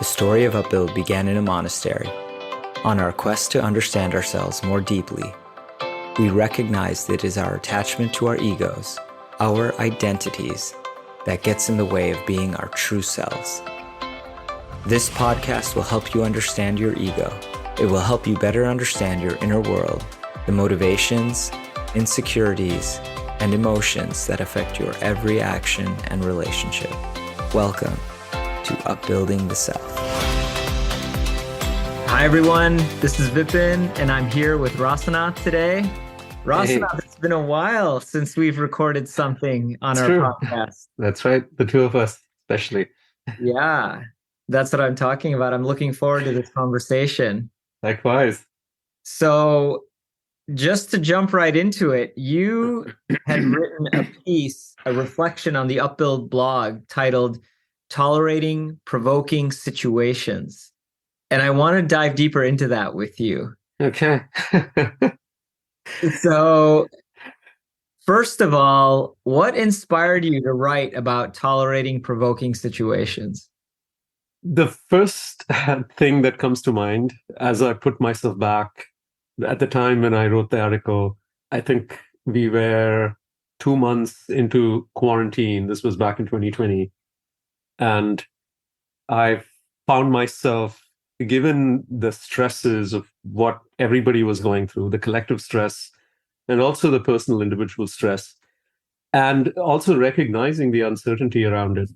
The story of Upbuild began in a monastery. On our quest to understand ourselves more deeply, we recognize that it is our attachment to our egos, our identities, that gets in the way of being our true selves. This podcast will help you understand your ego. It will help you better understand your inner world, the motivations, insecurities, and emotions that affect your every action and relationship. Welcome to Upbuilding the Self. Hi everyone, this is Vipin, and I'm here with Rasanath today. Rasanath, It's been a while since we've recorded something on our podcast. That's right, the two of us especially. Yeah, that's what I'm talking about. I'm looking forward to this conversation. Likewise. So just to jump right into it, you had written a piece, a reflection on the Upbuild blog titled Tolerating Provoking Situations. And I want to dive deeper into that with you. Okay. So, first of all, what inspired you to write about tolerating provoking situations? The first thing that comes to mind as I put myself back at the time when I wrote the article, I think we were 2 months into quarantine. This was back in 2020. And I found myself, given the stresses of what everybody was going through, the collective stress, and also the personal individual stress, and also recognizing the uncertainty around it,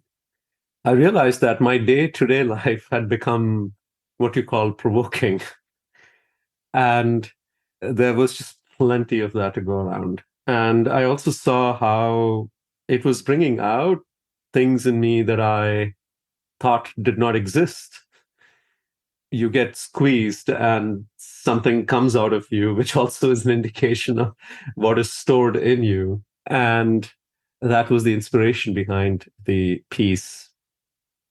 I realized that my day-to-day life had become what you call provoking. And there was just plenty of that to go around. And I also saw how it was bringing out things in me that I thought did not exist. You get squeezed and something comes out of you, which also is an indication of what is stored in you. And that was the inspiration behind the piece.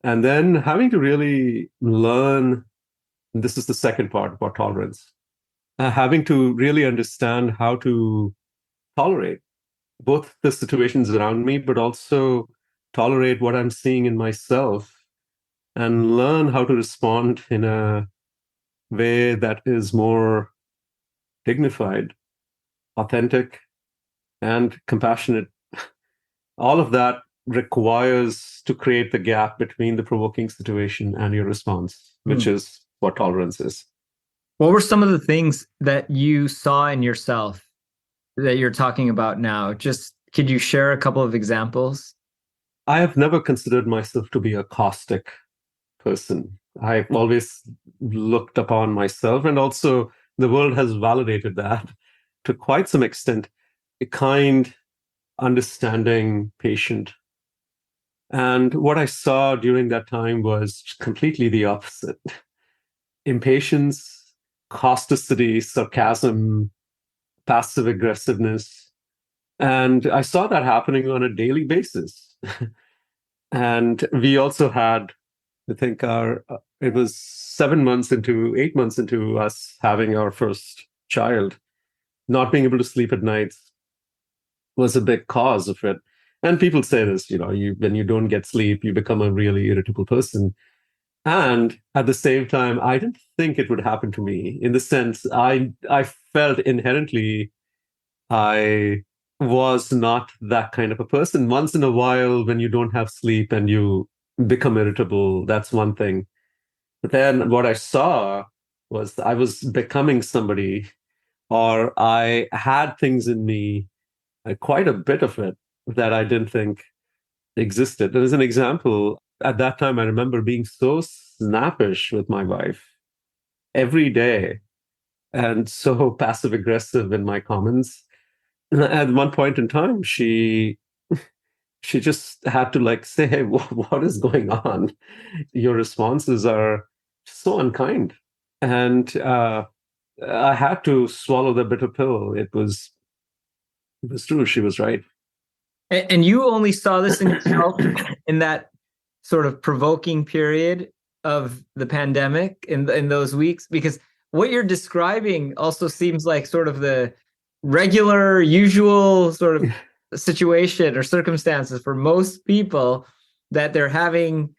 And then having to really learn, this is the second part about tolerance, having to really understand how to tolerate both the situations around me, but also tolerate what I'm seeing in myself and learn how to respond in a way that is more dignified, authentic, and compassionate. All of that requires to create the gap between the provoking situation and your response, which is what tolerance is. What were some of the things that you saw in yourself that you're talking about now? Just could you share a couple of examples? I have never considered myself to be a caustic person. I've always looked upon myself, and also the world has validated that to quite some extent, a kind, understanding patient. And what I saw during that time was completely the opposite. Impatience, causticity, sarcasm, passive aggressiveness. And I saw that happening on a daily basis. And we also had, I think it was 8 months into us having our first child. Not being able to sleep at night was a big cause of it. And people say this, when you don't get sleep, you become a really irritable person. And at the same time, I didn't think it would happen to me, in the sense I felt inherently I was not that kind of a person. Once in a while, when you don't have sleep and you become irritable, that's one thing. But then what I saw was I was becoming somebody, or I had things in me, quite a bit of it, that I didn't think existed. And as an example, at that time, I remember being so snappish with my wife every day and so passive aggressive in my comments. And at one point in time, she just had to say, hey, what is going on? Your responses are so unkind. And I had to swallow the bitter pill. It was true. She was right. And you only saw this in yourself in that sort of provoking period of the pandemic in those weeks? Because what you're describing also seems like sort of the regular, usual sort of situation or circumstances for most people, that they're having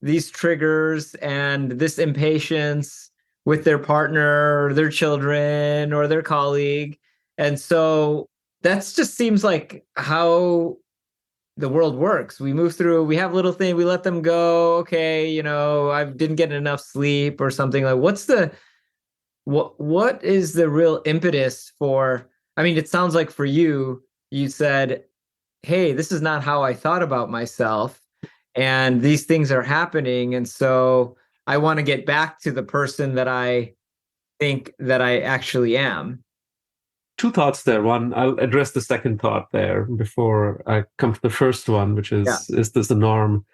these triggers and this impatience with their partner or their children or their colleague. And so that just seems like how the world works. We move through, we have little things, we let them go. Okay, I didn't get enough sleep or something. Like what is the real impetus for, I mean, it sounds like for you said, hey, this is not how I thought about myself, and these things are happening. And so I want to get back to the person that I think that I actually am. Two thoughts there. One, I'll address the second thought there before I come to the first one, which is this the norm?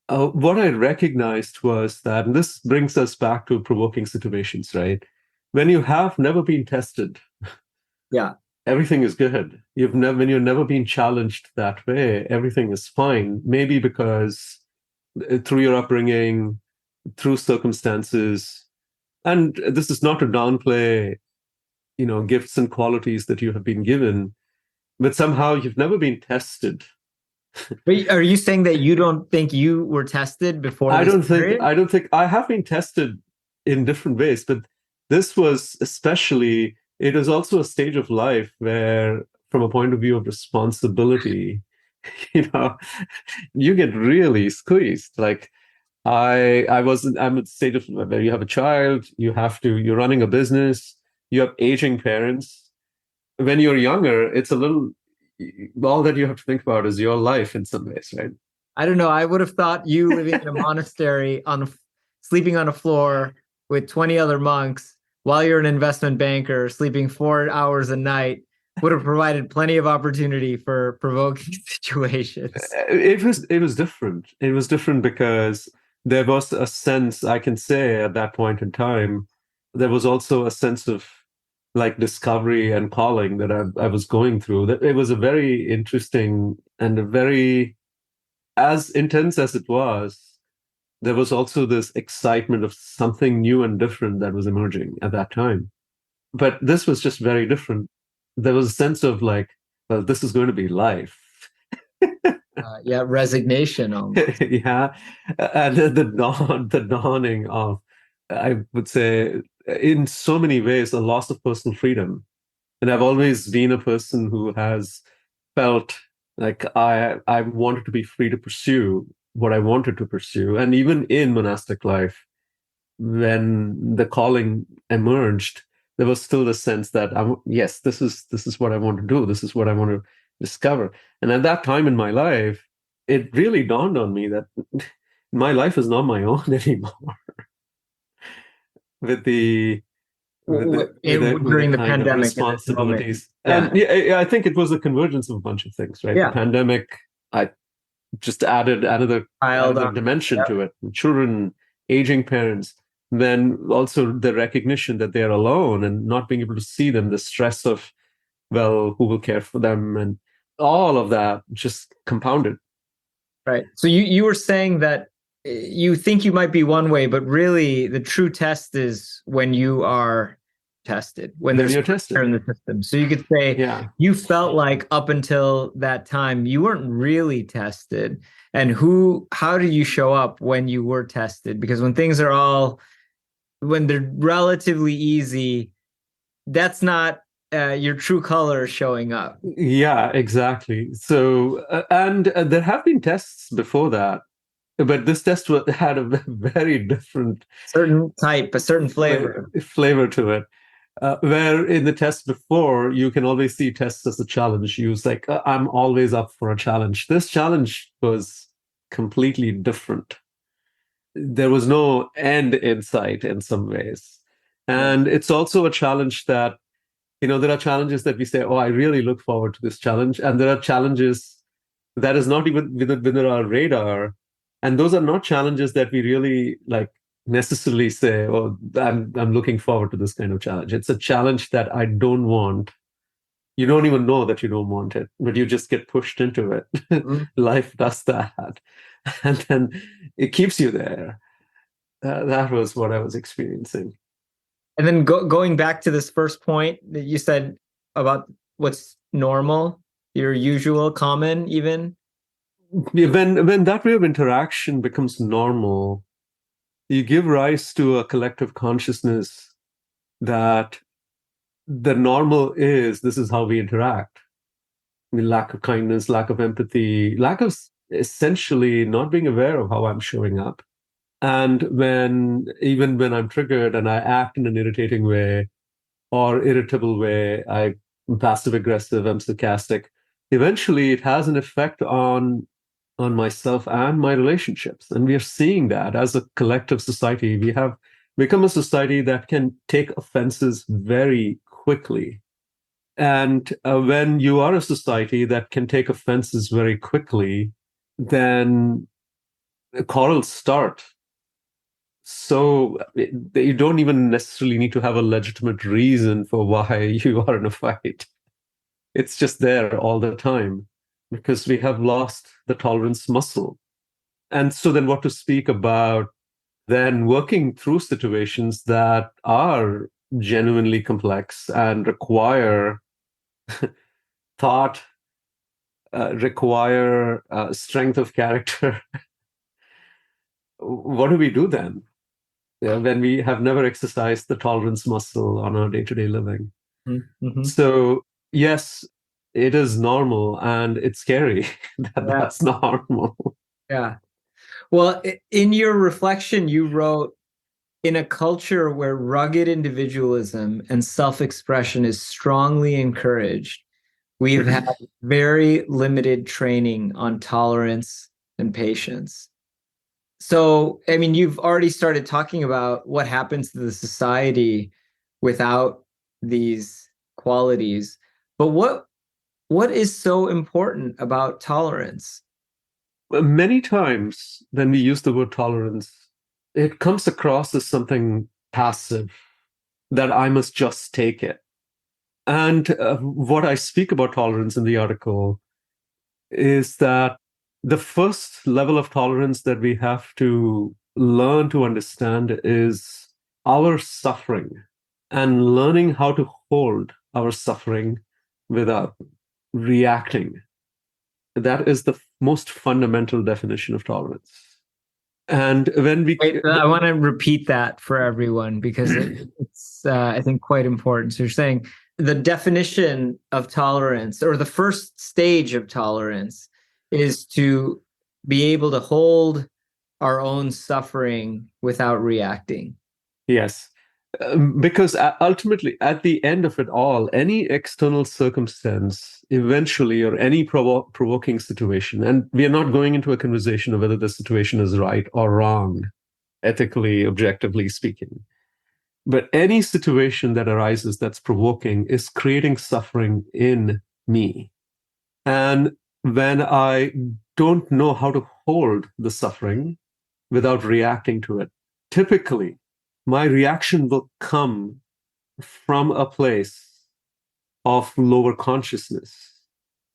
What I recognized was that, and this brings us back to provoking situations, right? When you have never been tested, Yeah. everything is good. When you've never been challenged that way, everything is fine. Maybe because through your upbringing, through circumstances, and this is not to downplay, gifts and qualities that you have been given, but somehow you've never been tested. But are you saying that you don't think you were tested before? I don't think I have been tested in different ways, but this was especially, it was also a stage of life where, from a point of view of responsibility, you get really squeezed. Like I'm at the stage of where you have a child, you're running a business, you have aging parents. When you're younger, it's all that you have to think about is your life in some ways, right? I don't know. I would have thought you living in a monastery sleeping on a floor with 20 other monks while you're an investment banker, sleeping 4 hours a night, would have provided plenty of opportunity for provoking situations. It was different. It was different because there was a sense, I can say, at that point in time, there was also a sense of like discovery and calling that I was going through. That it was a very interesting and a very, as intense as it was, there was also this excitement of something new and different that was emerging at that time. But this was just very different. There was a sense of like, well, this is going to be life. Resignation almost. Yeah. And the dawning of, I would say, in so many ways, a loss of personal freedom. And I've always been a person who has felt like I wanted to be free to pursue what I wanted to pursue. And even in monastic life, when the calling emerged, there was still the sense that yes, this is what I want to do. This is what I want to discover. And at that time in my life, it really dawned on me that my life is not my own anymore. During the pandemic, responsibilities, and I think it was a convergence of a bunch of things, right? The pandemic, I just added another dimension to it. Children, aging parents, then also the recognition that they are alone and not being able to see them, the stress of, well, who will care for them, and all of that just compounded. Right. So you were saying that you think you might be one way, but really the true test is when you are tested, when there's pressure in the system. So you could say you felt like up until that time you weren't really tested. And how did you show up when you were tested? Because when things are when they're relatively easy, that's not your true color showing up. Yeah, exactly. So, and there have been tests before that, but this test had a very different a certain flavor to it. Where in the test before, you can always see tests as a challenge. You was like, I'm always up for a challenge. This challenge was completely different. There was no end in sight in some ways. And it's also a challenge that, there are challenges that we say, oh, I really look forward to this challenge. And there are challenges that is not even within our radar. And those are not challenges that we really necessarily say, oh, I'm looking forward to this kind of challenge. It's a challenge that I don't want. You don't even know that you don't want it, but you just get pushed into it. Mm-hmm. Life does that. And then it keeps you there. That was what I was experiencing. And then going back to this first point that you said about what's normal, your usual, common even, when that way of interaction becomes normal, you give rise to a collective consciousness that the normal is this is how we interact. I mean, lack of kindness, lack of empathy, lack of essentially not being aware of how I'm showing up. And even when I'm triggered and I act in an irritating way or irritable way, I'm passive aggressive, I'm sarcastic, eventually it has an effect on myself and my relationships. And we are seeing that as a collective society. We have become a society that can take offenses very quickly. And when you are a society that can take offenses very quickly, then quarrels start. So you don't even necessarily need to have a legitimate reason for why you are in a fight. It's just there all the time because we have lost the tolerance muscle. And so then what to speak about then working through situations that are genuinely complex and require thought, require strength of character. What do we do then? When we have never exercised the tolerance muscle on our day-to-day living? Mm-hmm. So yes, it is normal and it's scary that Yeah. that's normal. Yeah. Well, in your reflection, you wrote, in a culture where rugged individualism and self-expression is strongly encouraged, we've had very limited training on tolerance and patience. So, I mean, you've already started talking about what happens to the society without these qualities. But what is so important about tolerance? Many times when we use the word tolerance, it comes across as something passive, that I must just take it. And what I speak about tolerance in the article is that the first level of tolerance that we have to learn to understand is our suffering and learning how to hold our suffering without reacting. That is the most fundamental definition of tolerance. And when we Wait, I want to repeat that for everyone because it's I think, quite important. So you're saying the definition of tolerance, or the first stage of tolerance, is to be able to hold our own suffering without reacting. Yes. Because ultimately, at the end of it all, any external circumstance eventually, or any provoking situation, and we are not going into a conversation of whether the situation is right or wrong, ethically, objectively speaking, but any situation that arises that's provoking is creating suffering in me. And when I don't know how to hold the suffering without reacting to it, typically my reaction will come from a place of lower consciousness,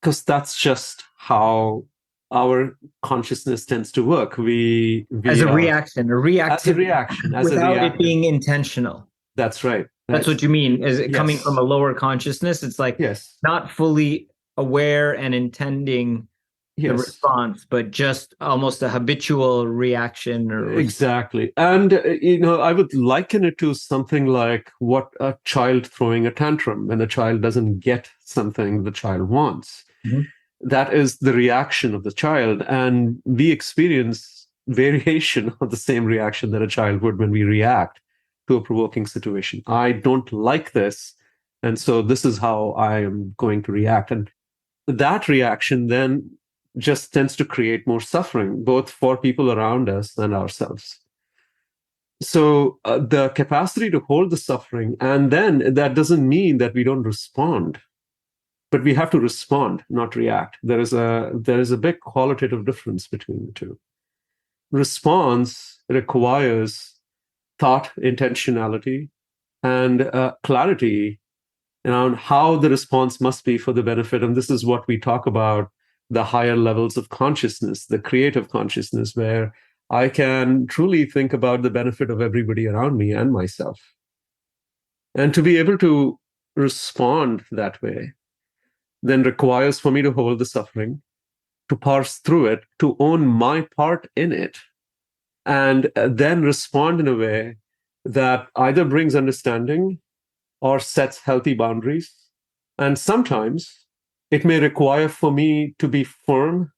because that's just how our consciousness tends to work. We As a are, reaction, a reactivity, as a without it reactive. being intentional. That's right. That's what you mean. Is it coming Yes. from a lower consciousness? It's like Yes. not fully aware and intending the Yes. response, but just almost a habitual reaction or Exactly. And, I would liken it to something like what a child throwing a tantrum when a child doesn't get something the child wants. Mm-hmm. That is the reaction of the child. And we experience variation of the same reaction that a child would when we react to a provoking situation. I don't like this. And so this is how I am going to react. And that reaction then just tends to create more suffering, both for people around us and ourselves. So the capacity to hold the suffering, and then that doesn't mean that we don't respond, but we have to respond, not react. There is a big qualitative difference between the two. Response requires thought, intentionality, and clarity around how the response must be for the benefit. And this is what we talk about, the higher levels of consciousness, the creative consciousness, where I can truly think about the benefit of everybody around me and myself. And to be able to respond that way then requires for me to hold the suffering to parse through it, to own my part in it, and then respond in a way that either brings understanding or sets healthy boundaries. And sometimes it may require for me to be firm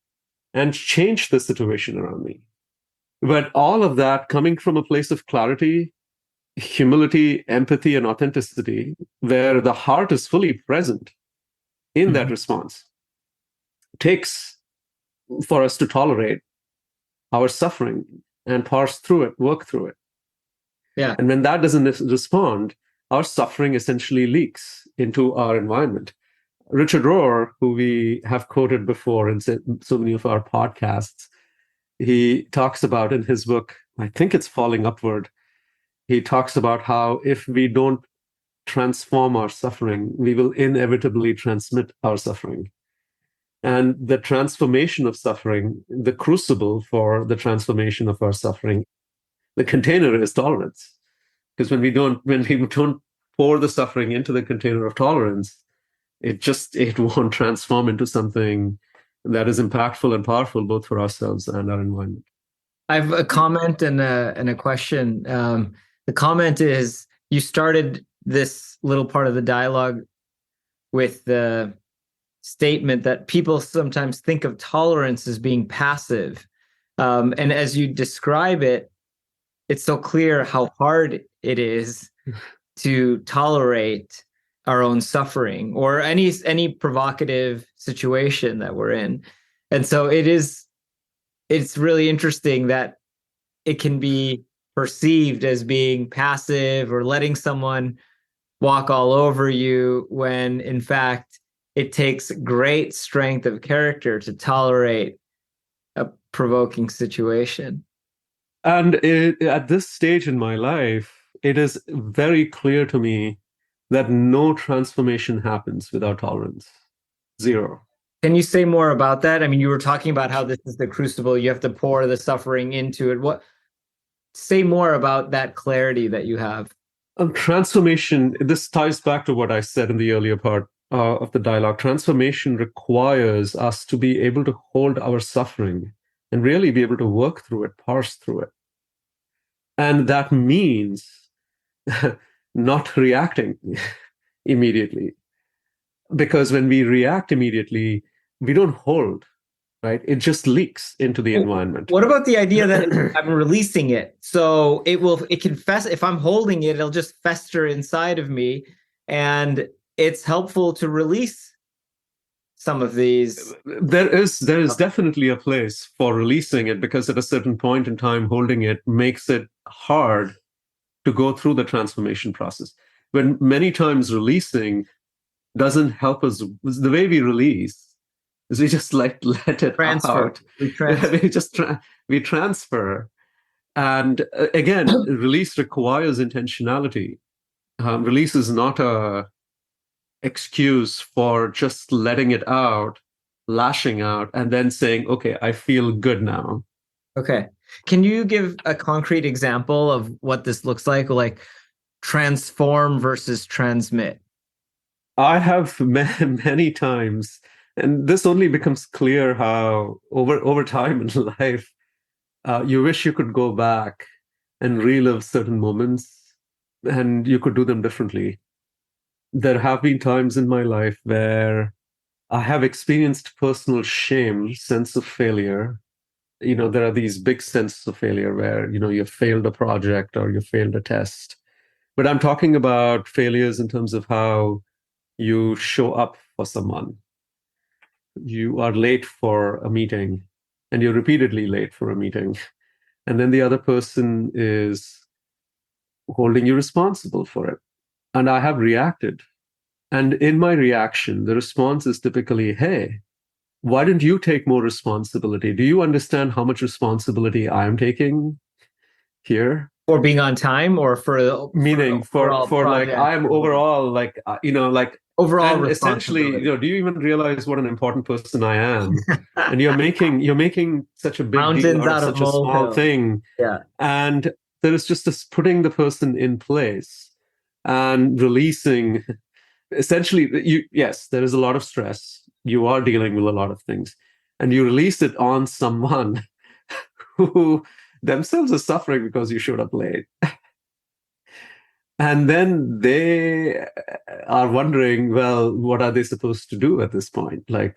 and change the situation around me. But all of that coming from a place of clarity, humility, empathy, and authenticity, where the heart is fully present in that response, takes for us to tolerate our suffering and parse through it, work through it. Yeah. And when that doesn't respond, our suffering essentially leaks into our environment. Richard Rohr, who we have quoted before in so many of our podcasts, he talks about in his book, I think it's Falling Upward, he talks about how if we don't transform our suffering, we will inevitably transmit our suffering. And the transformation of suffering, the crucible for the transformation of our suffering, the container is tolerance. Because when we don't pour the suffering into the container of tolerance, it won't transform into something that is impactful and powerful both for ourselves and our environment. I have a comment and a question. The comment is, you started this little part of the dialogue with the statement that people sometimes think of tolerance as being passive. And as you describe it, it's so clear how hard it is to tolerate our own suffering or any provocative situation that we're in. And so it's really interesting that it can be perceived as being passive or letting someone walk all over you, when in fact it takes great strength of character to tolerate a provoking situation. And at this stage in my life, it is very clear to me that no transformation happens without tolerance. Zero. Can you say more about that? I mean, you were talking about how this is the crucible, you have to pour the suffering into it. Say more about that clarity that you have. Transformation, this ties back to what I said in the earlier part of the dialogue. Transformation requires us to be able to hold our suffering and really be able to work through it, parse through it. And that means not reacting immediately. Because when we react immediately, we don't hold, right? It just leaks into the environment. What about the idea that I'm releasing it? So it can fester. If I'm holding it, it'll just fester inside of me. And it's helpful to release some of these. There is definitely a place for releasing it, because at a certain point in time, holding it makes it hard to go through the transformation process. When many times releasing doesn't help us. The way we release is we just let it out. We transfer. And again, release requires intentionality. Release is not a excuse for just letting it out, lashing out, and then saying, okay, I feel good now. Okay. Can you give a concrete example of what this looks like transform versus transmit? I have many times, and this only becomes clear how over time in life, you wish you could go back and relive certain moments, and you could do them differently. There have been times in my life where I have experienced personal shame, sense of failure. There are these big senses of failure where, you failed a project or you failed a test. But I'm talking about failures in terms of how you show up for someone. You are late for a meeting, and you're repeatedly late for a meeting. And then the other person is holding you responsible for it. And I have reacted. And in my reaction, the response is typically, hey, why don't you take more responsibility? Do you understand how much responsibility I'm taking here? For being on time, or for like I'm overall overall, and essentially, do you even realize what an important person I am? And you're making such a big deal out of such a small thing. Yeah. And there is just this putting the person in place and releasing. Essentially, yes, there is a lot of stress. You are dealing with a lot of things. and you release it on someone who themselves are suffering because you showed up late. And then they are wondering, well, what are they supposed to do at this point? Like,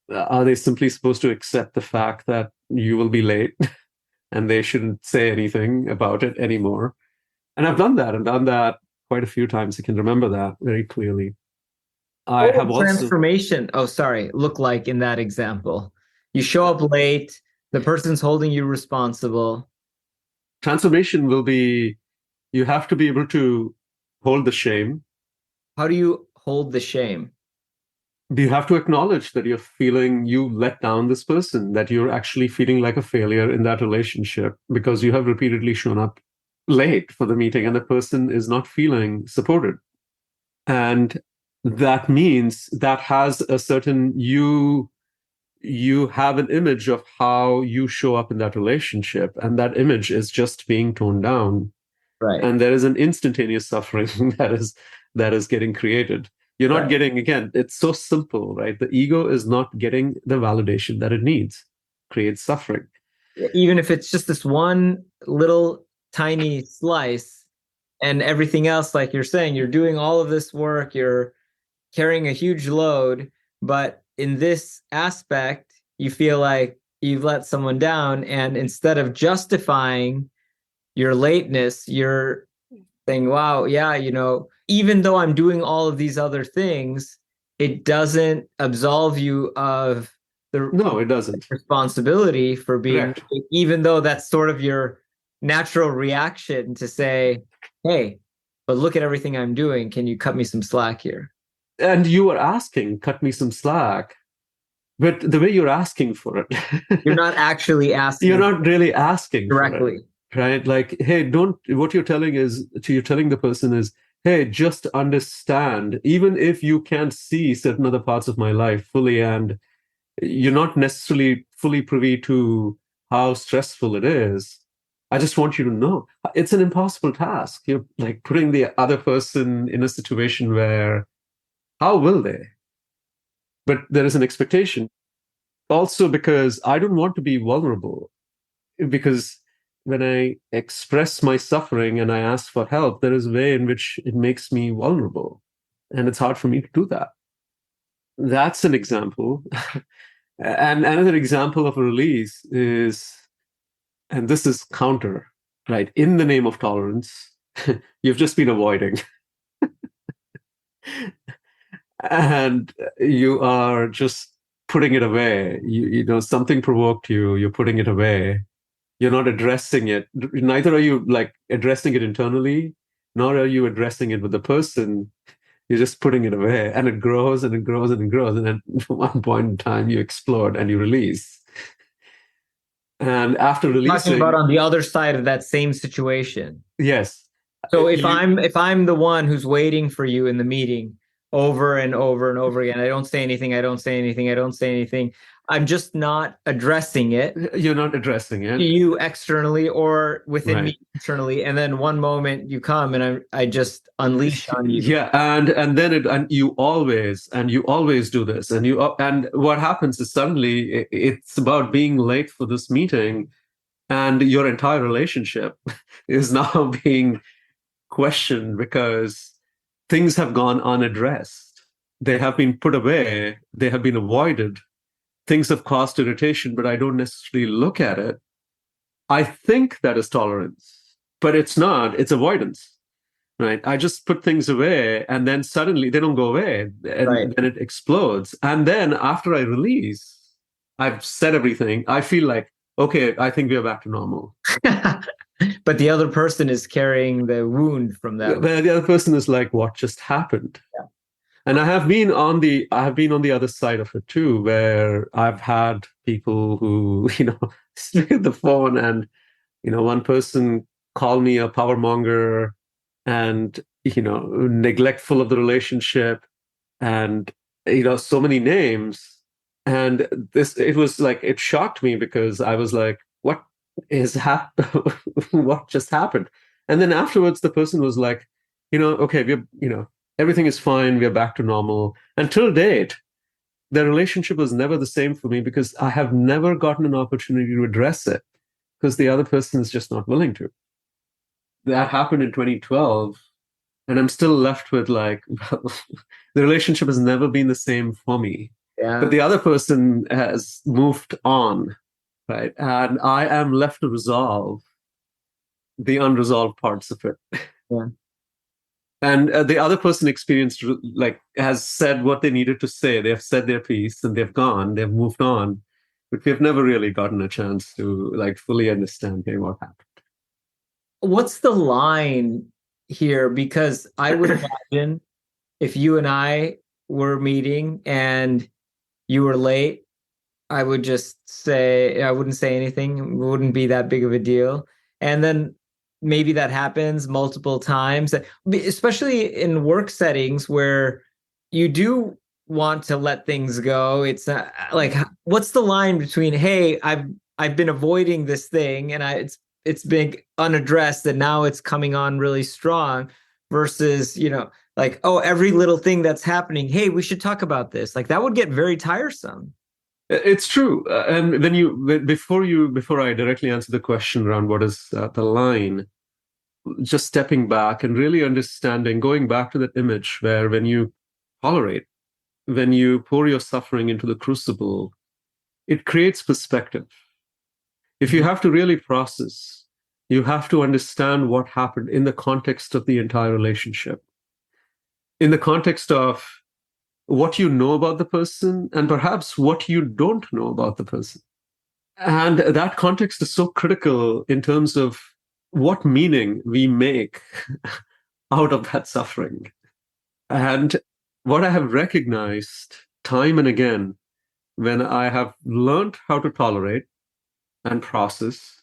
are they simply supposed to accept the fact that you will be late and they shouldn't say anything about it anymore? And I've done that quite a few times. I can remember that very clearly. I What have would also transformation, oh, sorry, look like in that example? You show up late, the person's holding you responsible. transformation will be you have to be able to hold the shame. How do you hold the shame? You have to acknowledge that you're feeling you let down this person, that you're actually feeling like a failure in that relationship because you have repeatedly shown up late for the meeting and the person is not feeling supported. And that means that has a certain you have an image of how you show up in that relationship, and that image is just being toned down. Right. And there is an instantaneous suffering that is getting created. You're not getting, again, it's so simple, right? The ego is not getting the validation that it needs, creates suffering. Even if it's just this one little tiny slice, and everything else, like you're saying, you're doing all of this work, you're carrying a huge load, but in this aspect, you feel like you've let someone down. And instead of justifying your lateness, you're saying, wow, yeah, even though I'm doing all of these other things, it doesn't absolve you of the No, it doesn't. responsibility for being, Correct. even though that's sort of your natural reaction to say, hey, but look at everything I'm doing. Can you cut me some slack here? And you are asking, cut me some slack. But the way you're asking for it, You're not actually asking. You're not really asking directly. For it, right? Like, hey, don't, what you're telling the person is, hey, just understand, even if you can't see certain other parts of my life fully, and you're not necessarily fully privy to how stressful it is, I just want you to know it's an impossible task. You're like putting the other person in a situation where, how will they? But there is an expectation. Also, because I don't want to be vulnerable, because when I express my suffering and I ask for help, there is a way in which it makes me vulnerable. And it's hard for me to do that. That's an example. And another example of a release is, and this is counter, right? In the name of tolerance, you've just been avoiding. And you are just putting it away. Something provoked you, you're putting it away. You're not addressing it. Neither are you like addressing it internally, nor are you addressing it with the person. You're just putting it away, and it grows and it grows and it grows. And then at one point in time, you explode and you release. And after releasing, talking about on the other side of that same situation. Yes. So if I'm the one who's waiting for you in the meeting over and over and over again, I don't say anything, I'm just not addressing it. You're not addressing it. To you externally or within me internally, and then one moment you come and I just unleash on you. Yeah, and then you always do this, and what happens is suddenly it's about being late for this meeting, and your entire relationship is now being questioned because things have gone unaddressed. They have been put away. They have been avoided. Things have caused irritation, but I don't necessarily look at it. I think that is tolerance, but it's not. It's avoidance, right? I just put things away, and then suddenly they don't go away, and then it explodes. And then after I release, I've said everything. I feel like, okay, I think we are back to normal. But the other person is carrying the wound from that. The other person is like, what just happened? Yeah. And I have been on the other side of it too, where I've had people who, speak at the phone, and, one person call me a power monger and, neglectful of the relationship, and, so many names. And it was like, it shocked me because I was like, what what just happened? And then afterwards, the person was like, okay, everything is fine. We're back to normal. Until date, the relationship was never the same for me because I have never gotten an opportunity to address it because the other person is just not willing to. That happened in 2012, and I'm still left with like, well, the relationship has never been the same for me. Yeah. But the other person has moved on, right? And I am left to resolve the unresolved parts of it. Yeah. And the other person experienced, like, has said what they needed to say. They have said their piece and they've gone, they've moved on. But we've never really gotten a chance to like fully understand, hey, what happened. What's the line here? Because I would imagine if you and I were meeting and you were late, I would just say, I wouldn't say anything. It wouldn't be that big of a deal. And then maybe that happens multiple times, especially in work settings where you do want to let things go. It's like, what's the line between, hey, I've been avoiding this thing and it's been unaddressed and now it's coming on really strong, versus, like, oh, every little thing that's happening, hey, we should talk about this. Like, that would get very tiresome. It's true. And before I directly answer the question around what is the line, just stepping back and really understanding, going back to that image where when you tolerate, when you pour your suffering into the crucible, it creates perspective. If you have to really process, you have to understand what happened in the context of the entire relationship, in the context of what you know about the person and perhaps what you don't know about the person. And that context is so critical in terms of what meaning we make out of that suffering. And what I have recognized time and again, when I have learned how to tolerate and process,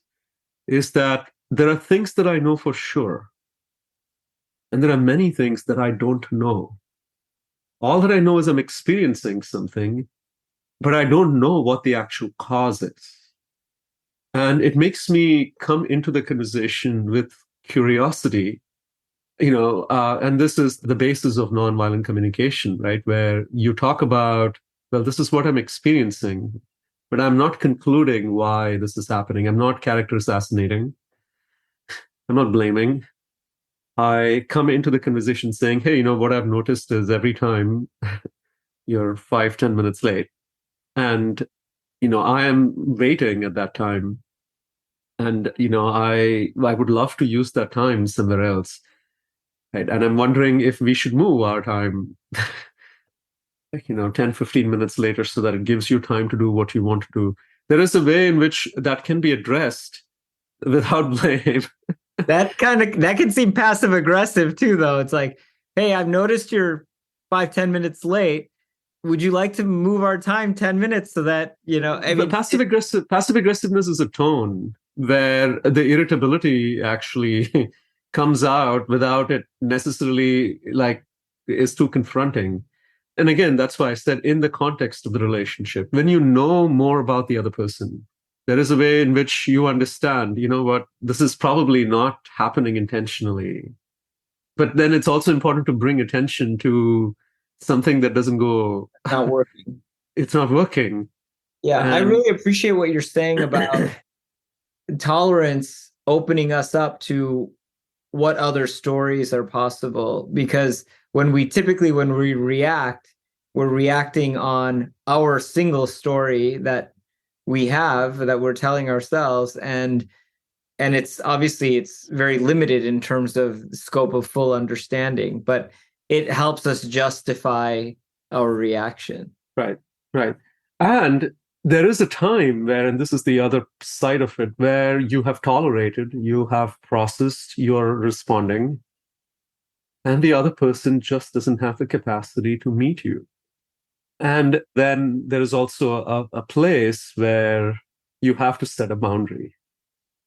is that there are things that I know for sure. And there are many things that I don't know. All that I know is I'm experiencing something, but I don't know what the actual cause is. And it makes me come into the conversation with curiosity, and this is the basis of nonviolent communication, right? Where you talk about, well, this is what I'm experiencing, but I'm not concluding why this is happening. I'm not character assassinating. I'm not blaming. I come into the conversation saying, hey, what I've noticed is every time you're 5-10 minutes late, and I am waiting at that time, and I would love to use that time somewhere else, right? And I'm wondering if we should move our time 10-15 minutes later so that it gives you time to do what you want to do. There is a way in which that can be addressed without blame. That can seem passive aggressive too, though. It's like, hey, I've noticed you're 5-10 minutes late. Would you like to move our time 10 minutes so that, passive aggressiveness is a tone where the irritability actually comes out without it necessarily is too confronting. And again, that's why I said in the context of the relationship, when you know more about the other person, there is a way in which you understand, what, this is probably not happening intentionally. But then it's also important to bring attention to something that doesn't go... Not working. It's not working. Yeah, I really appreciate what you're saying about tolerance opening us up to what other stories are possible. Because when we react, we're reacting on our single story that we have, that we're telling ourselves, and it's obviously it's very limited in terms of scope of full understanding, but it helps us justify our reaction. Right. And there is a time where, and this is the other side of it, where you have tolerated, you have processed, you're responding, and the other person just doesn't have the capacity to meet you. And then there is also a place where you have to set a boundary,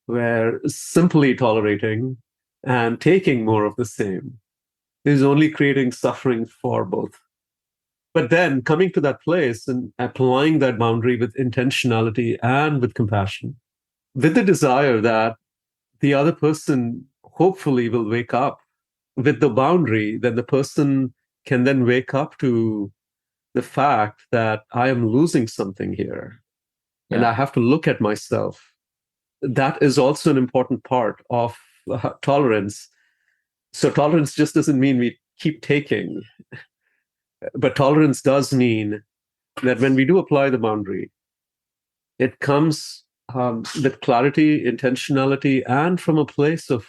where simply tolerating and taking more of the same is only creating suffering for both. But then coming to that place and applying that boundary with intentionality and with compassion, with the desire that the other person hopefully will wake up with the boundary, that the person can then wake up to the fact that I am losing something here and I have to look at myself. That is also an important part of tolerance. So tolerance just doesn't mean we keep taking, but tolerance does mean that when we do apply the boundary, it comes with clarity, intentionality, and from a place of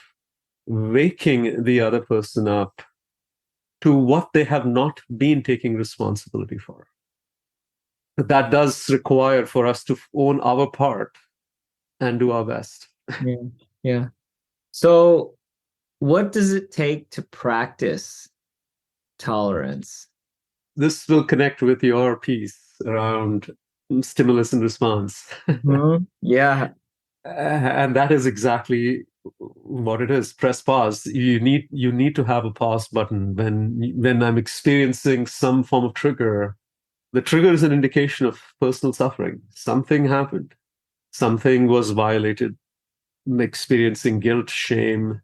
waking the other person up to what they have not been taking responsibility for. That does require for us to own our part and do our best. Yeah. Yeah. So, what does it take to practice tolerance? This will connect with your piece around stimulus and response. Mm-hmm. Yeah. And that is exactly what it is. Press pause. You need to have a pause button when I'm experiencing some form of trigger. The trigger is an indication of personal suffering. Something happened. Something was violated. I'm experiencing guilt, shame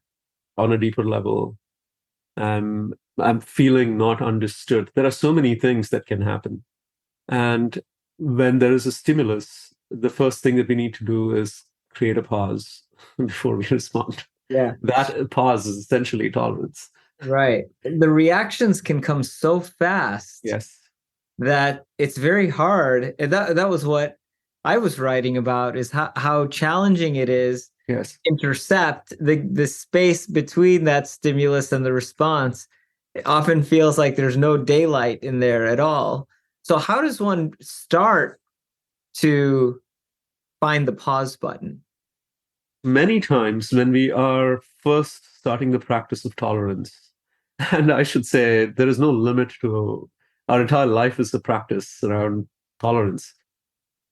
on a deeper level. I'm feeling not understood. There are so many things that can happen. And when there is a stimulus, the first thing that we need to do is create a pause before we respond. Yeah. That pause is essentially tolerance. Right. The reactions can come so fast. Yes. That it's very hard. And that was what I was writing about, is how challenging it is Yes. to intercept the space between that stimulus and the response. It often feels like there's no daylight in there at all. So how does one start to find the pause button? Many times when we are first starting the practice of tolerance, and I should say there is no limit to our entire life is a practice around tolerance.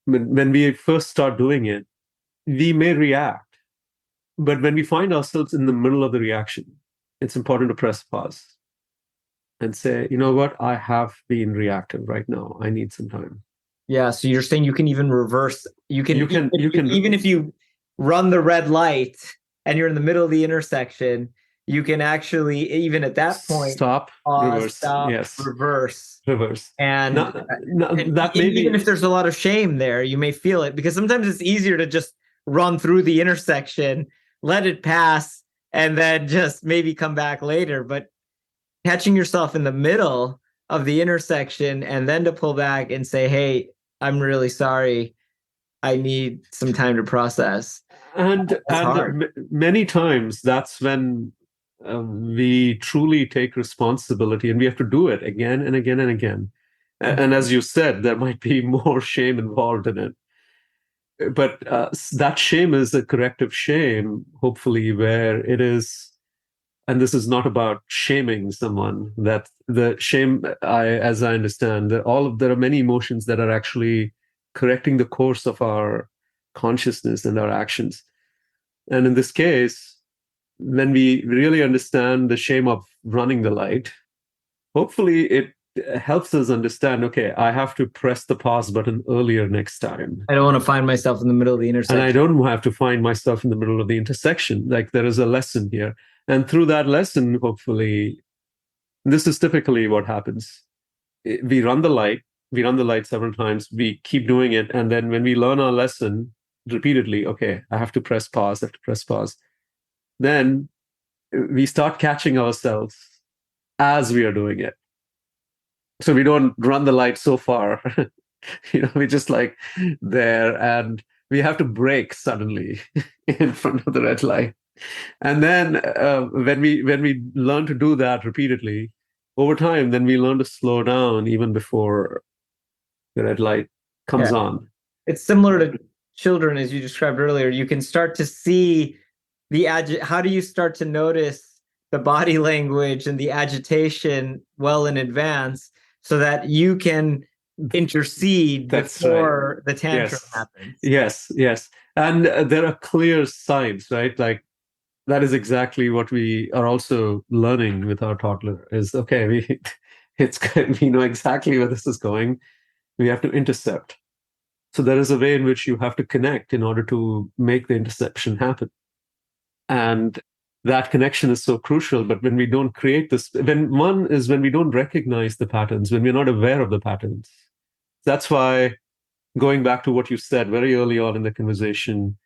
When we first start doing it, we may react. But when we find ourselves in the middle of the reaction, it's important to press pause and say, you know what, I have been reactive right now. I need some time. Yeah. So you're saying you can even reverse. You can even if you run the red light and you're in the middle of the intersection, you can actually, even at that point, stop, reverse, yes, reverse. And, that may even if there's a lot of shame there, you may feel it, because sometimes it's easier to just run through the intersection, let it pass, and then just maybe come back later. But catching yourself in the middle of the intersection and then to pull back and say, hey, I'm really sorry, I need some time to process. And many times that's when we truly take responsibility, and we have to do it again and again and again. And as you said, there might be more shame involved in it. But that shame is a corrective shame, hopefully, where it is, and this is not about shaming someone, that the shame, as I understand, there are many emotions that are actually correcting the course of our consciousness and our actions. And in this case, when we really understand the shame of running the light, hopefully it helps us understand, okay, I have to press the pause button earlier next time. I don't want to find myself in the middle of the intersection. And I don't have to find myself in the middle of the intersection. Like, there is a lesson here. And through that lesson, hopefully, this is typically what happens. We run the light several times, we keep doing it. And then when we learn our lesson repeatedly, okay, I have to press pause, then we start catching ourselves as we are doing it. So we don't run the light so far. We're just like there, and we have to brake suddenly in front of the red light. And then when we learn to do that repeatedly over time, then we learn to slow down even before the red light comes on. It's similar to children, as you described earlier. You can start to see how do you start to notice the body language and the agitation well in advance, so that you can intercede before the tantrum happens. Yes. And there are clear signs, right? Like, that is exactly what we are also learning with our toddler is, okay, we know exactly where this is going. We have to intercept. So there is a way in which you have to connect in order to make the interception happen. And that connection is so crucial. But when we don't create this, when we don't recognize the patterns, when we're not aware of the patterns. That's why, going back to what you said very early on in the conversation,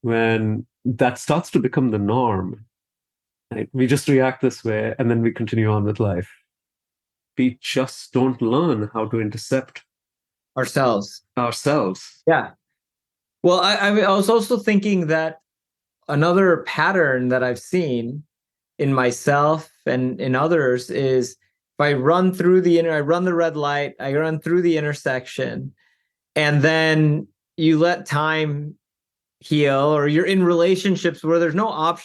when that starts to become the norm, right? We just react this way and then we continue on with life. We just don't learn how to intercept ourselves. Yeah. Well, I was also thinking that another pattern that I've seen in myself and in others is if I run the red light, I run through the intersection, and then you let time heal, or you're in relationships where there's no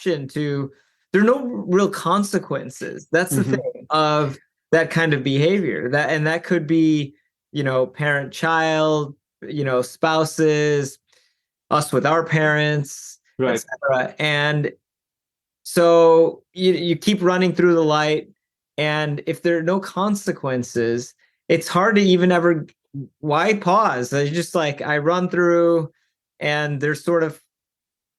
there are no real consequences. That's the thing of that kind of behavior. That could be, parent child, spouses, us with our parents, right, etc. And so you keep running through the light, and if there are no consequences, it's hard to even ever, why pause? I just I run through, and there's sort of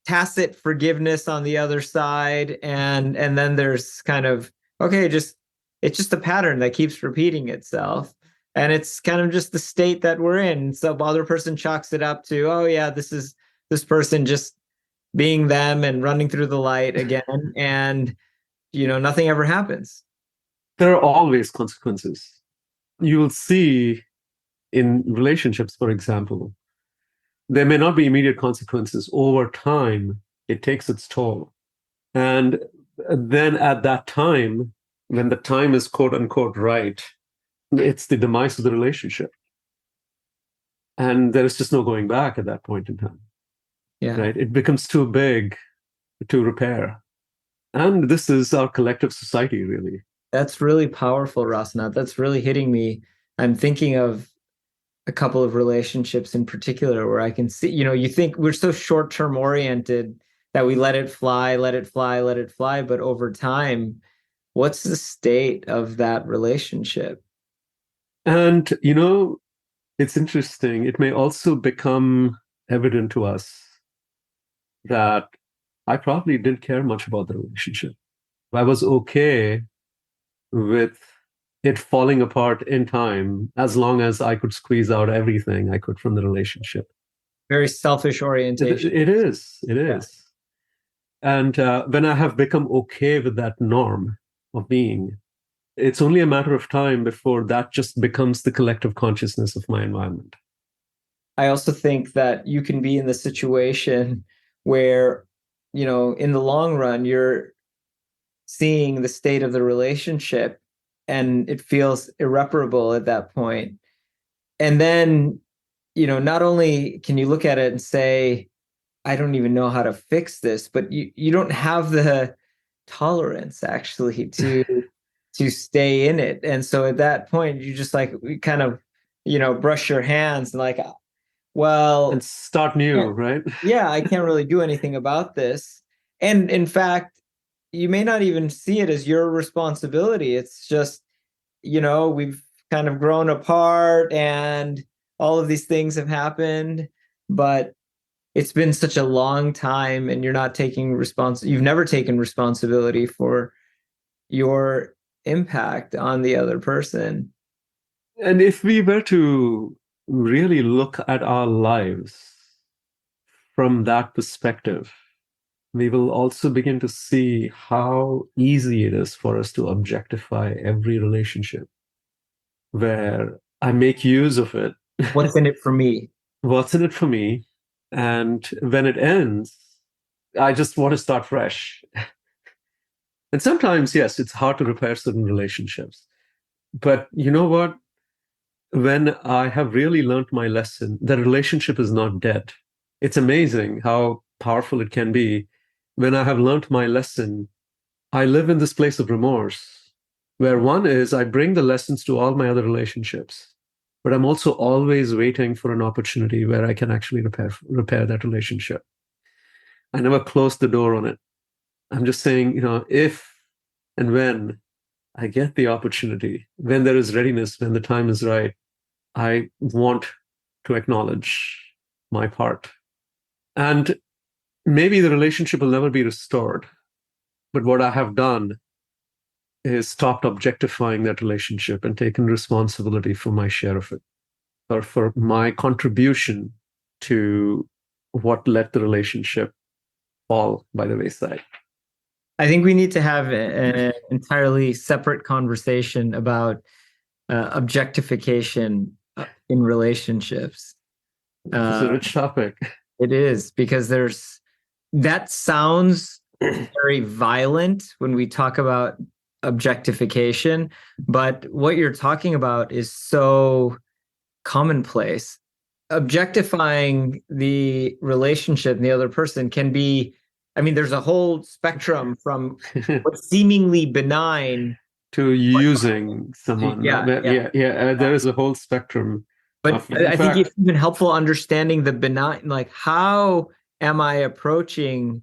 tacit forgiveness on the other side, and then there's kind of, okay, it's just a pattern that keeps repeating itself, and it's kind of just the state that we're in. So the other person chalks it up to, oh yeah, this is this person just being them and running through the light again, and nothing ever happens. There are always consequences. You will see in relationships, for example, there may not be immediate consequences. Over time, it takes its toll. And then at that time, when the time is quote unquote right, it's the demise of the relationship. And there is just no going back at that point in time. Yeah. Right? It becomes too big to repair. And this is our collective society, really. That's really powerful, Rasanath. That's really hitting me. I'm thinking of a couple of relationships in particular where I can see, you think we're so short-term oriented that we let it fly, let it fly, let it fly. But over time, what's the state of that relationship? And, it's interesting. It may also become evident to us that I probably didn't care much about the relationship. I was okay with it falling apart in time as long as I could squeeze out everything I could from the relationship. Very selfish orientation. It is. Yeah. And when I have become okay with that norm of being, it's only a matter of time before that just becomes the collective consciousness of my environment. I also think that you can be in the situation where, in the long run, you're seeing the state of the relationship and it feels irreparable at that point. And then, not only can you look at it and say, I don't even know how to fix this, but you don't have the tolerance actually to stay in it. And so at that point, you just kind of, brush your hands and and start new, right? Yeah, I can't really do anything about this. And in fact, you may not even see it as your responsibility. It's just, we've kind of grown apart and all of these things have happened, but it's been such a long time and you're not taking you've never taken responsibility for your impact on the other person. And if we were to really look at our lives from that perspective, we will also begin to see how easy it is for us to objectify every relationship where I make use of it. What's in it for me? What's in it for me? And when it ends, I just want to start fresh. And sometimes, yes, it's hard to repair certain relationships. But you know what? When I have really learned my lesson, the relationship is not dead. It's amazing how powerful it can be. When I have learned my lesson, I live in this place of remorse, where one is I bring the lessons to all my other relationships, but I'm also always waiting for an opportunity where I can actually repair that relationship. I never close the door on it. I'm just saying, if and when I get the opportunity, when there is readiness, when the time is right, I want to acknowledge my part. And maybe the relationship will never be restored, But what I have done is stopped objectifying that relationship and taken responsibility for my share of it, or for my contribution to what let the relationship fall by the wayside. I think we need to have an entirely separate conversation about objectification in relationships. It's a rich topic. It is, because that sounds very violent when we talk about objectification, but what you're talking about is so commonplace. Objectifying the relationship and the other person can be, I mean, there's a whole spectrum from what's seemingly benign to using someone. Yeah. There is a whole spectrum. But I think it's even helpful understanding the benign, like, how am I approaching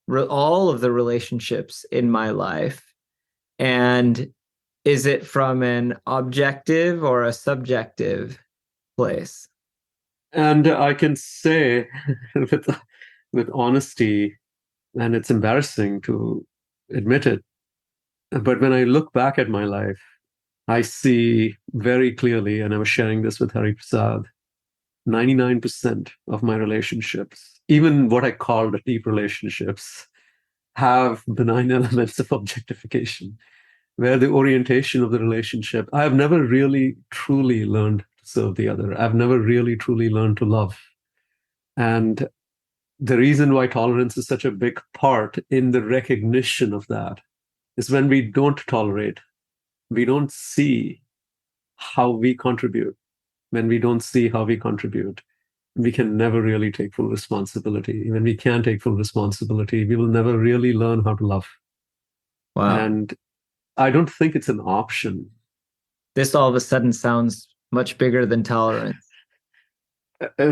all of the relationships in my life? And is it from an objective or a subjective place? And I can say with honesty, and it's embarrassing to admit it, but when I look back at my life, I see very clearly, and I was sharing this with Hari Prasad, 99% of my relationships, even what I call the deep relationships, have benign elements of objectification, where the orientation of the relationship, I have never really truly learned to serve the other. I've never really truly learned to love. And the reason why tolerance is such a big part in the recognition of that is when we don't tolerate, we don't see how we contribute. When we don't see how we contribute, we can never really take full responsibility. When we can't take full responsibility, we will never really learn how to love. Wow. And I don't think it's an option. This all of a sudden sounds much bigger than tolerance.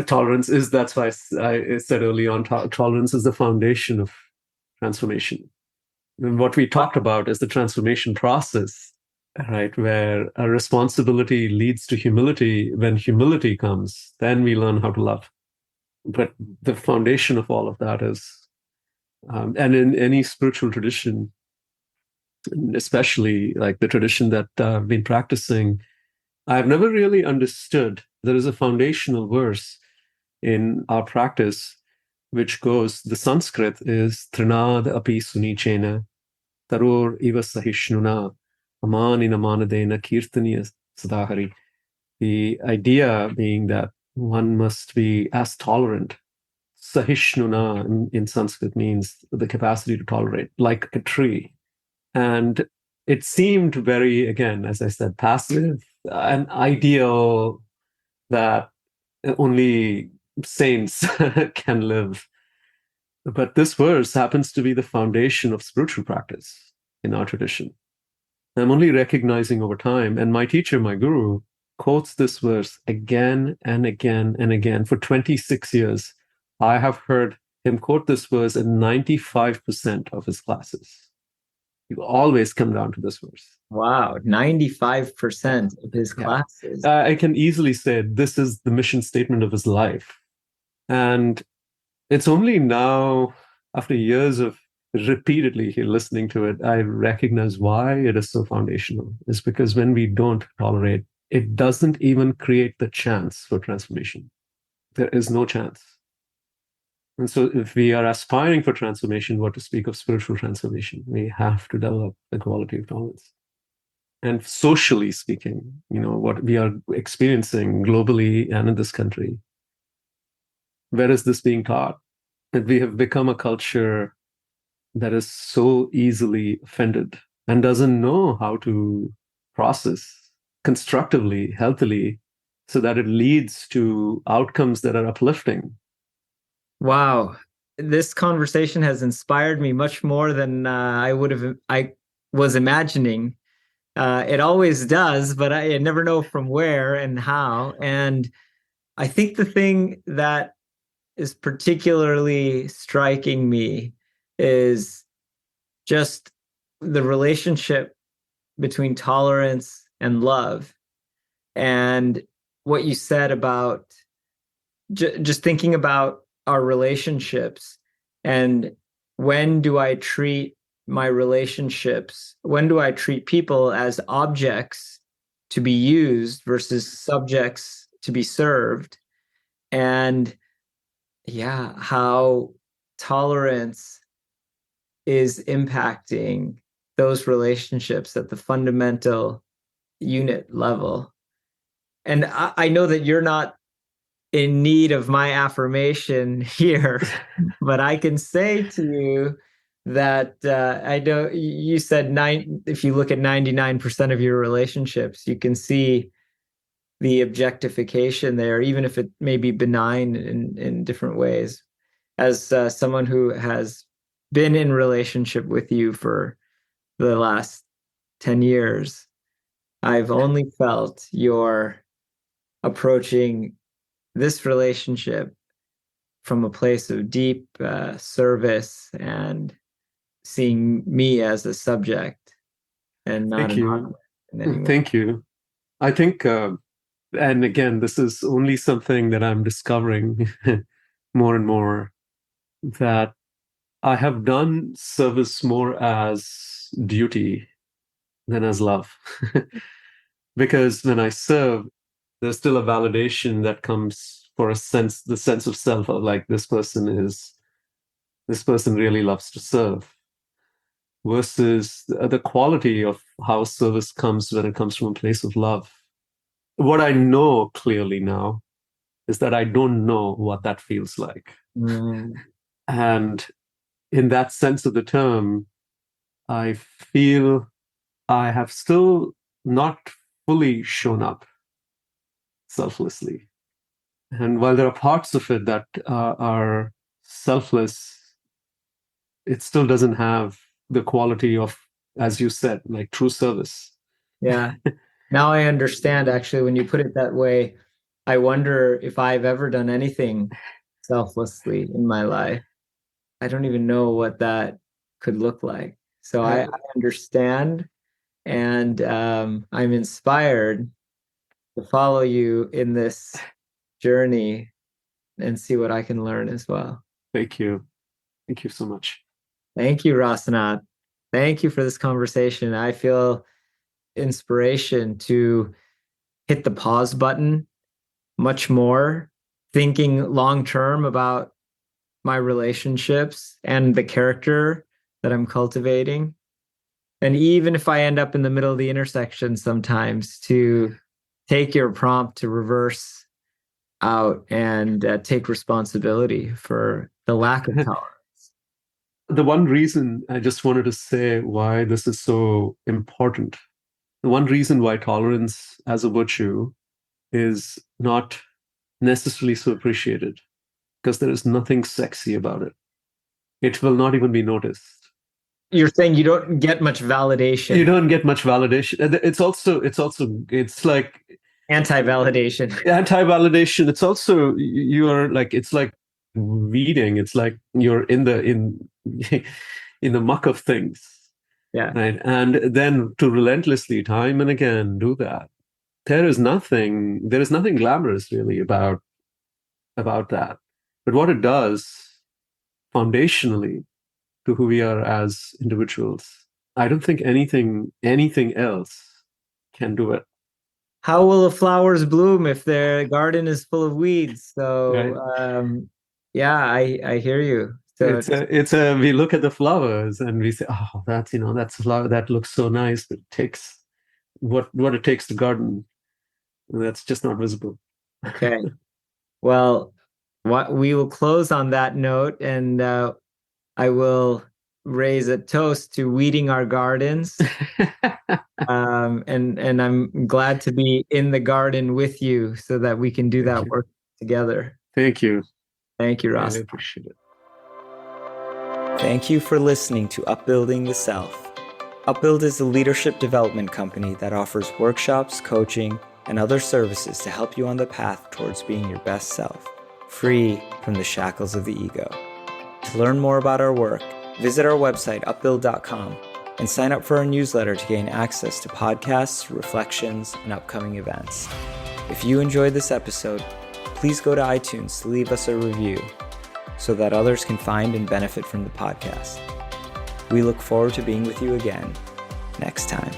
Tolerance is, that's why I said early on, tolerance is the foundation of transformation. And what we talked about is the transformation process, right? Where a responsibility leads to humility. When humility comes, then we learn how to love. But the foundation of all of that is, and in any spiritual tradition, especially like the tradition that I've been practicing, I've never really understood. There is a foundational verse in our practice which goes, the Sanskrit is Trinad api sunichena taror iva sahishnuna amanina manadena kirtaniya sadahari. The idea being that one must be as tolerant. Sahishnuna in Sanskrit means the capacity to tolerate, like a tree. And it seemed very, again, as I said, passive, an ideal that only saints can live. But this verse happens to be the foundation of spiritual practice in our tradition. I'm only recognizing over time, and my teacher, my guru, quotes this verse again and again and again. For 26 years, I have heard him quote this verse in 95% of his classes. You always come down to this verse. Wow, 95% of his classes. I can easily say this is the mission statement of his life. And it's only now, after years of repeatedly listening to it, I recognize why it is so foundational. It's because when we don't tolerate, it doesn't even create the chance for transformation. There is no chance. And so if we are aspiring for transformation, what to speak of spiritual transformation, we have to develop the quality of tolerance. And socially speaking, what we are experiencing globally and in this country, where is this being taught? That we have become a culture that is so easily offended and doesn't know how to process constructively, healthily, so that it leads to outcomes that are uplifting. Wow. This conversation has inspired me much more than I was imagining. It always does, but I never know from where and how. And I think the thing that is particularly striking me is just the relationship between tolerance and love. And what you said about just thinking about our relationships and when do I treat my relationships? When do I treat people as objects to be used versus subjects to be served? And yeah, how tolerance is impacting those relationships at the fundamental unit level. And I know that you're not in need of my affirmation here, but I can say to you that I know you said if you look at 99% of your relationships, you can see the objectification there, even if it may be benign in different ways. As someone who has been in relationship with you for the last 10 years, I've only felt you're approaching this relationship from a place of deep service and seeing me as a subject and not Thank an you. object in any way. Thank you. I think, and again, this is only something that I'm discovering more and more, that I have done service more as duty than as love. Because when I serve, there's still a validation that comes for the sense of self of like, this person really loves to serve, versus the quality of how service comes when it comes from a place of love. What I know clearly now is that I don't know what that feels like. And in that sense of the term, I feel I have still not fully shown up selflessly. And while there are parts of it that are selfless, it still doesn't have the quality of, as you said, like true service. Yeah. Now I understand, actually, when you put it that way. I wonder if I've ever done anything selflessly in my life. I don't even know what that could look like. So I understand, and I'm inspired to follow you in this journey and see what I can learn as well. Thank you. Thank you so much. Thank you, Rasanath. Thank you for this conversation. I feel inspiration to hit the pause button much more, thinking long term about my relationships and the character that I'm cultivating. And even if I end up in the middle of the intersection sometimes, to take your prompt to reverse out and take responsibility for the lack of tolerance. The one reason I just wanted to say why this is so important, the one reason why tolerance as a virtue is not necessarily so appreciated, because there is nothing sexy about it. It will not even be noticed. You're saying you don't get much validation. You don't get much validation. It's like Anti-validation. Anti-validation. It's also, you're like, it's like weeding. It's like you're in the muck of things. Yeah. Right. And then to relentlessly, time and again, do that. There is nothing glamorous really about that. But what it does foundationally to who we are as individuals, I don't think anything else can do it. How will the flowers bloom if their garden is full of weeds? So, right. I hear you. So we look at the flowers and we say, oh, that's a flower that looks so nice, but it takes what it takes to garden. That's just not visible. Okay. Well, we will close on that note, and I will raise a toast to weeding our gardens. And I'm glad to be in the garden with you so that we can do that work together. Thank you. Thank you, Ross. I appreciate it. Thank you for listening to Upbuilding the Self. Upbuild is a leadership development company that offers workshops, coaching, and other services to help you on the path towards being your best self, free from the shackles of the ego. To learn more about our work, visit our website, upbuild.com, and sign up for our newsletter to gain access to podcasts, reflections, and upcoming events. If you enjoyed this episode, please go to iTunes to leave us a review so that others can find and benefit from the podcast. We look forward to being with you again next time.